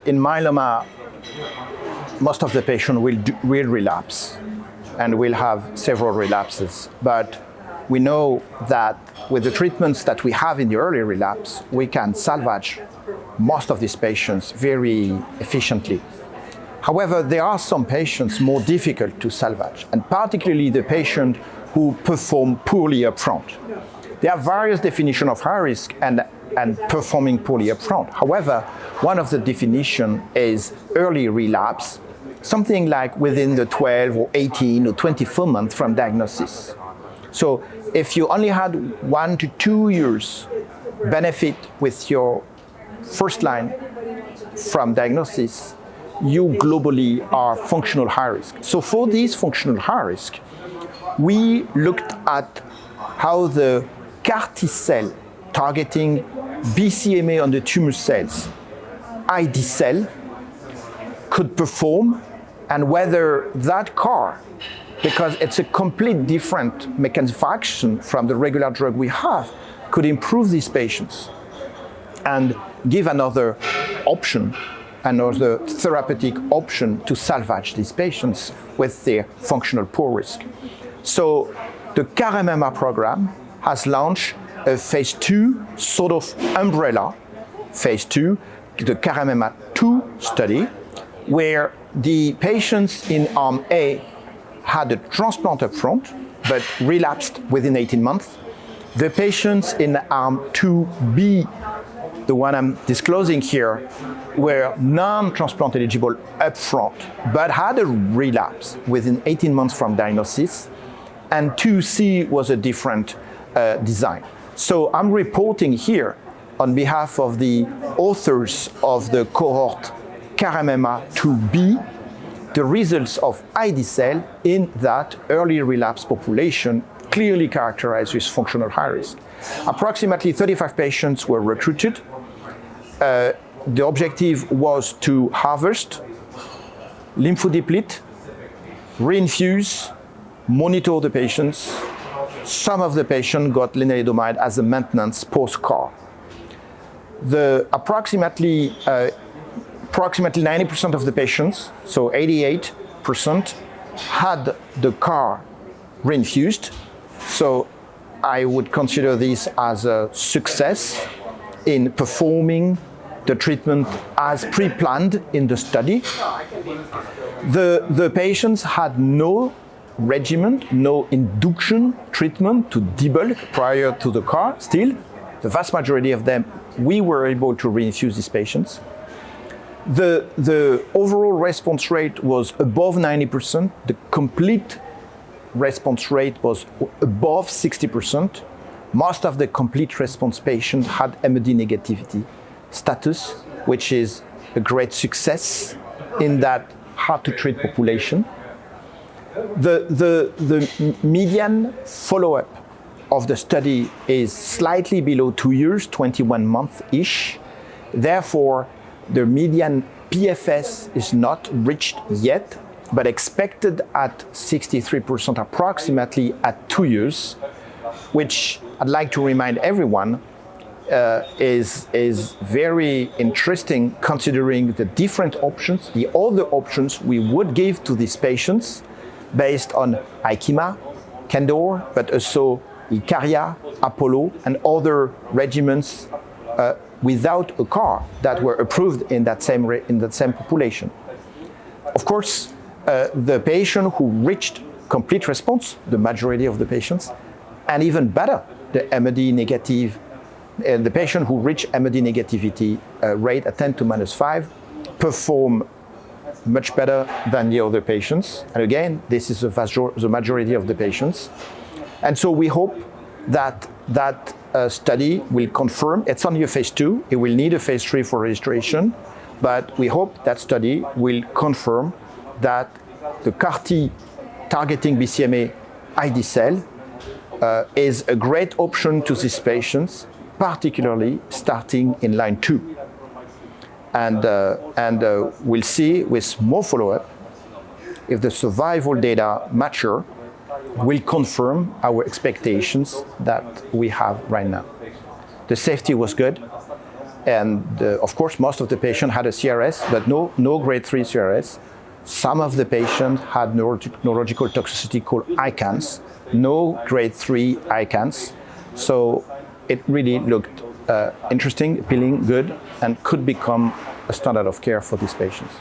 In myeloma, most of the patients will relapse and will have several relapses. But we know that with the treatments that we have in the early relapse, we can salvage most of these patients very efficiently. However, there are some patients more difficult to salvage, and particularly the patient who perform poorly upfront. There are various definitions of high risk and performing poorly upfront. However, one of the definitions is early relapse, something like within the 12 or 18 or 24 months from diagnosis. So if you only had 1 to 2 years benefit with your first line from diagnosis, you globally are functional high risk. So for these functional high risk, we looked at how the CAR T-cell targeting BCMA on the tumor cells, ide-cel, could perform, and whether that CAR, because it's a complete different mechanism of action from the regular drug we have, could improve these patients and give another option, another therapeutic option to salvage these patients with their functional poor risk. So the KarMMA program has launched a Phase II sort of umbrella Phase II, the KarMMA-2 study, where the patients in arm A had a transplant up front, but relapsed within 18 months. The patients in arm 2B, the one I'm disclosing here, were non-transplant eligible up front, but had a relapse within 18 months from diagnosis. And 2C was a different design. So I'm reporting here on behalf of the authors of the cohort KarMMA-2B, the results of ide-cel in that early relapse population clearly characterized with functional high risk. Approximately 35 patients were recruited. The objective was to harvest, lymphodeplete, reinfuse, monitor the patients. Some of the patients got lenalidomide as a maintenance post-CAR. Approximately 90% of the patients, so 88%, had the CAR reinfused. So I would consider this as a success in performing the treatment as pre-planned in the study. The patients had no regimen, no induction treatment to debulk prior to the CAR. Still, the vast majority of them, we were able to reinfuse these patients. The overall response rate was above 90%. The complete response rate was above 60%. Most of the complete response patients had MRD negativity status, which is a great success in that hard-to-treat population. The median follow-up of the study is slightly below 2 years, 21 months-ish. Therefore, the median PFS is not reached yet, but expected at 63% approximately at 2 years, which I'd like to remind everyone is very interesting considering the different options, the other options we would give to these patients based on IKEMA, Candor, but also Icaria, Apollo, and other regimens without a CAR that were approved in that same population. Of course, the patient who reached complete response, the majority of the patients, and even better, the MRD negative, the patient who reached MRD negativity rate at 10 to -5 perform much better than the other patients. And again, this is the majority of the patients. And so we hope that that study will confirm, it's only a Phase II, it will need a Phase III for registration, but we hope that study will confirm that the CAR T targeting BCMA ide-cel is a great option to these patients, particularly starting in line 2. And we'll see with more follow-up if the survival data mature, will confirm our expectations that we have right now. The safety was good. And of course, most of the patients had a CRS, but no grade 3 CRS. Some of the patients had neurological toxicity called ICANS, no grade 3 ICANS. So it really looked interesting, appealing, good, and could become a standard of care for these patients.